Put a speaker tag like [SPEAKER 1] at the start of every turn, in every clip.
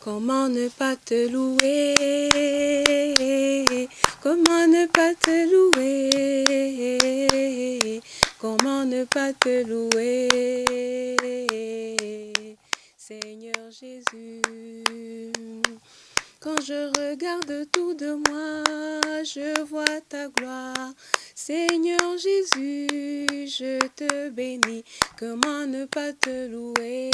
[SPEAKER 1] Comment ne pas te louer? Comment ne pas te louer? Comment ne pas te louer? Seigneur Jésus, quand je regarde tout de moi, je vois ta gloire. Seigneur Jésus, je te bénis. Comment ne pas te louer?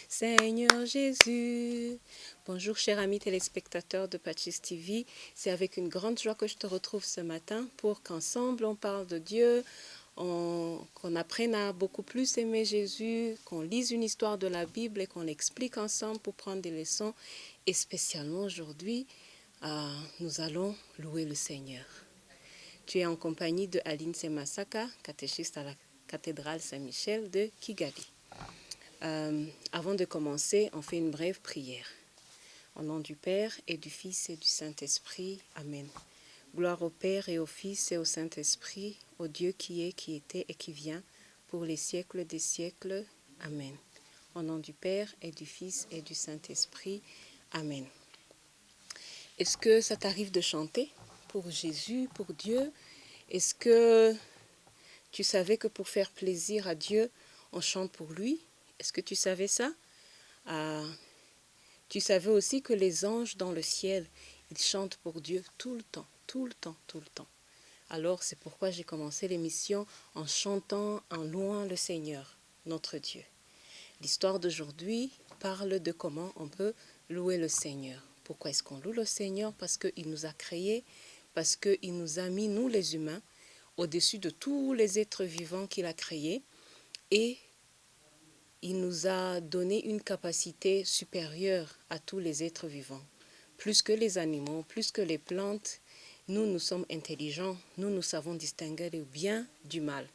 [SPEAKER 1] Seigneur Jésus. Bonjour chers amis téléspectateurs de Patchis TV. C'est avec une grande joie que je te retrouve ce matin pour qu'ensemble on parle de Dieu, qu'on apprenne à beaucoup plus aimer Jésus, qu'on lise une histoire de la Bible et qu'on l'explique ensemble pour prendre des leçons. Et spécialement aujourd'hui, nous allons louer le Seigneur. Tu es en compagnie de Aline Semasaka, catéchiste à la cathédrale Saint-Michel de Kigali. Avant de commencer, on fait une brève prière. Au nom du Père et du Fils et du Saint-Esprit. Amen. Gloire au Père et au Fils et au Saint-Esprit, au Dieu qui est, qui était et qui vient, pour les siècles des siècles. Amen. Au nom du Père et du Fils et du Saint-Esprit. Amen. Est-ce que ça t'arrive de chanter pour Jésus, pour Dieu? Est-ce que tu savais que pour faire plaisir à Dieu, on chante pour lui? Est-ce que tu savais ça? Tu savais aussi que les anges dans le ciel, ils chantent pour Dieu tout le temps, tout le temps, tout le temps. Alors c'est pourquoi j'ai commencé l'émission en chantant, en louant le Seigneur, notre Dieu. L'histoire d'aujourd'hui parle de comment on peut louer le Seigneur. Pourquoi est-ce qu'on loue le Seigneur? Parce qu'il nous a créés, parce qu'il nous a mis, nous les humains, au-dessus de tous les êtres vivants qu'il a créés, et il nous a donné une capacité supérieure à tous les êtres vivants. Plus que les animaux, plus que les plantes, nous sommes intelligents, nous savons distinguer le bien du mal.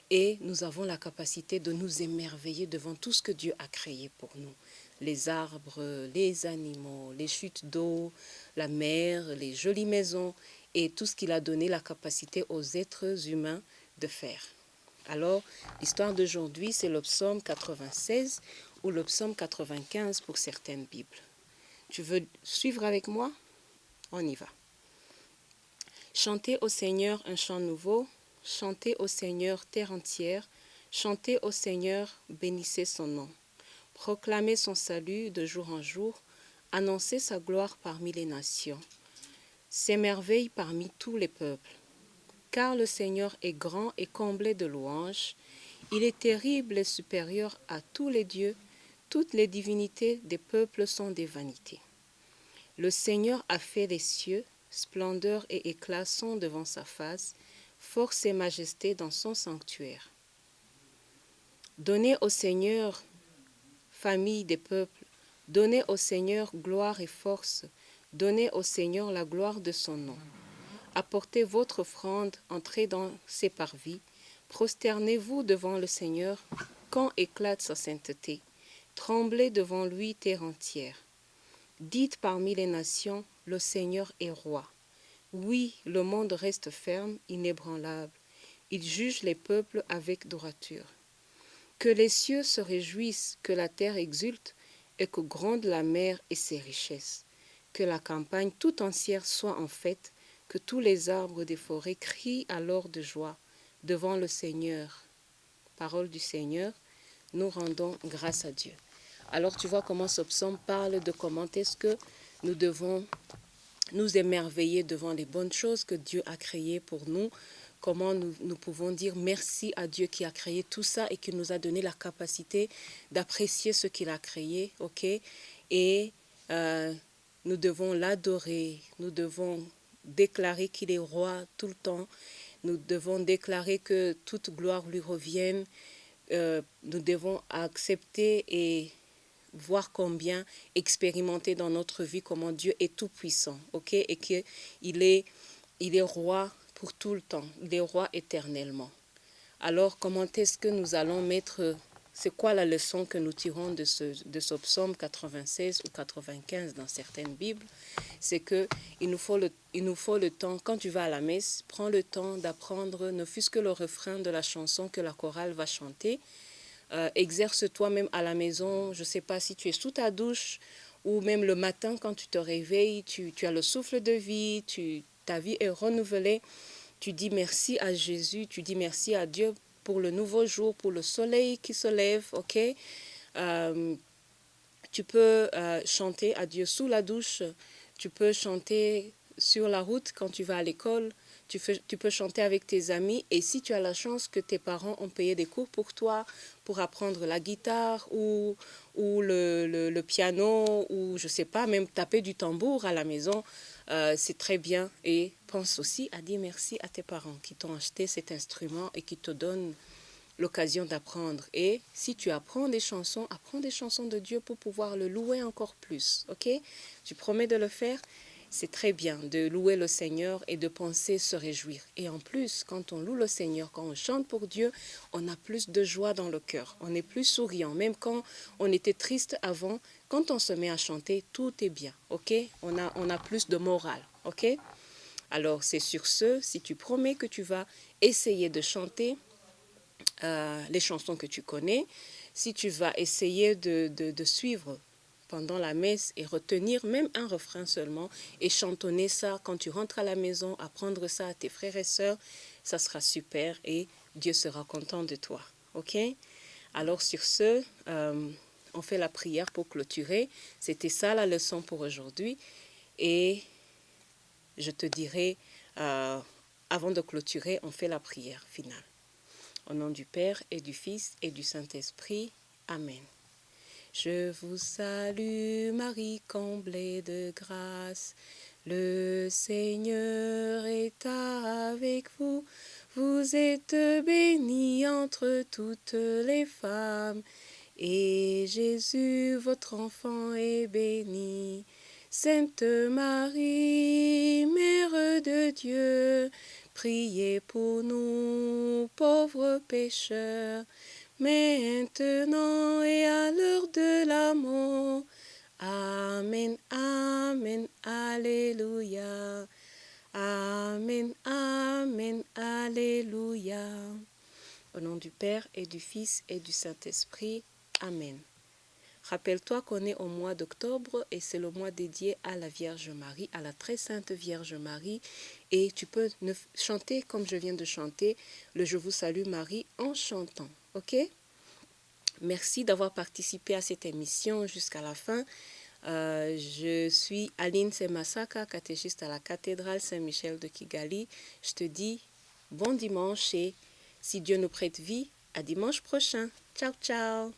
[SPEAKER 1] Et nous avons la capacité de nous émerveiller devant tout ce que Dieu a créé pour nous. Les arbres, les animaux, les chutes d'eau, la mer, les jolies maisons et tout ce qu'il a donné la capacité aux êtres humains de faire. Alors, l'histoire d'aujourd'hui, c'est le psaume 96 ou le psaume 95 pour certaines Bibles. Tu veux suivre avec moi? On y va. Chantez au Seigneur un chant nouveau, chantez au Seigneur terre entière, chantez au Seigneur, bénissez son nom. Proclamez son salut de jour en jour, annoncez sa gloire parmi les nations, ses merveilles parmi tous les peuples. Car le Seigneur est grand et comblé de louanges, il est terrible et supérieur à tous les dieux, toutes les divinités des peuples sont des vanités. Le Seigneur a fait les cieux, splendeur et éclat sont devant sa face, force et majesté dans son sanctuaire. Donnez au Seigneur, famille des peuples, donnez au Seigneur gloire et force, donnez au Seigneur la gloire de son nom. Apportez votre offrande, entrez dans ses parvis, prosternez-vous devant le Seigneur, quand éclate sa sainteté. Tremblez devant lui, terre entière. Dites parmi les nations, le Seigneur est roi. Oui, le monde reste ferme, inébranlable. Il juge les peuples avec droiture. Que les cieux se réjouissent, que la terre exulte, et que gronde la mer et ses richesses. Que la campagne tout entière soit en fête, que tous les arbres des forêts crient alors de joie devant le Seigneur. Parole du Seigneur, nous rendons grâce à Dieu. Alors tu vois comment ce psaume parle de comment est-ce que nous devons nous émerveiller devant les bonnes choses que Dieu a créées pour nous, comment nous pouvons dire merci à Dieu qui a créé tout ça et qui nous a donné la capacité d'apprécier ce qu'il a créé, ok? Et nous devons l'adorer, nous devons déclarer qu'il est roi tout le temps, nous devons déclarer que toute gloire lui revienne, nous devons accepter et voir combien expérimenter dans notre vie comment Dieu est tout puissant, ok, et qu'il est roi pour tout le temps, il est roi éternellement. Alors comment est-ce que nous allons mettre, c'est quoi la leçon que nous tirons de ce psaume 96 ou 95 dans certaines Bibles? C'est que il nous faut le temps, quand tu vas à la messe, prends le temps d'apprendre ne fût-ce que le refrain de la chanson que la chorale va chanter. exerce toi-même à la maison. Je ne sais pas si tu es sous ta douche ou même le matin quand tu te réveilles, tu as le souffle de vie, ta vie est renouvelée. Tu dis merci à Jésus, tu dis merci à Dieu pour le nouveau jour, pour le soleil qui se lève, ok? Tu peux chanter à Dieu sous la douche, tu peux chanter sur la route quand tu vas à l'école, tu peux chanter avec tes amis, et si tu as la chance que tes parents ont payé des cours pour toi, pour apprendre la guitare ou le piano, ou je sais pas, même taper du tambour à la maison, c'est très bien. Et pense aussi à dire merci à tes parents qui t'ont acheté cet instrument et qui te donnent l'occasion d'apprendre. Et si tu apprends des chansons de Dieu pour pouvoir le louer encore plus, ok? Tu promets de le faire? C'est très bien de louer le Seigneur et de penser se réjouir. Et en plus, quand on loue le Seigneur, quand on chante pour Dieu, on a plus de joie dans le cœur. On est plus souriant. Même quand on était triste avant, quand on se met à chanter, tout est bien, ok? On a plus de morale, ok? Alors, c'est sur ce, si tu promets que tu vas essayer de chanter les chansons que tu connais, si tu vas essayer de suivre pendant la messe et retenir même un refrain seulement et chantonner ça quand tu rentres à la maison, apprendre ça à tes frères et sœurs, ça sera super et Dieu sera content de toi. Ok? Alors sur ce, on fait la prière pour clôturer. C'était ça la leçon pour aujourd'hui et je te dirai, avant de clôturer, on fait la prière finale. Au nom du Père et du Fils et du Saint-Esprit. Amen. Je vous salue Marie, comblée de grâce. Le Seigneur est avec vous. Vous êtes bénie entre toutes les femmes. Et Jésus, votre enfant, est béni. Sainte Marie, Mère de Dieu, priez pour nous, pauvres pécheurs, maintenant et à l'heure de la mort. Amen, amen, alléluia. Amen, amen, alléluia. Au nom du Père et du Fils et du Saint-Esprit. Amen. Rappelle-toi qu'on est au mois d'octobre et c'est le mois dédié à la Vierge Marie, à la très sainte Vierge Marie. Et tu peux chanter comme je viens de chanter le Je vous salue Marie en chantant. Ok? Merci d'avoir participé à cette émission jusqu'à la fin. Je suis Aline Semasaka, catéchiste à la cathédrale Saint-Michel de Kigali. Je te dis bon dimanche et si Dieu nous prête vie, à dimanche prochain. Ciao, ciao!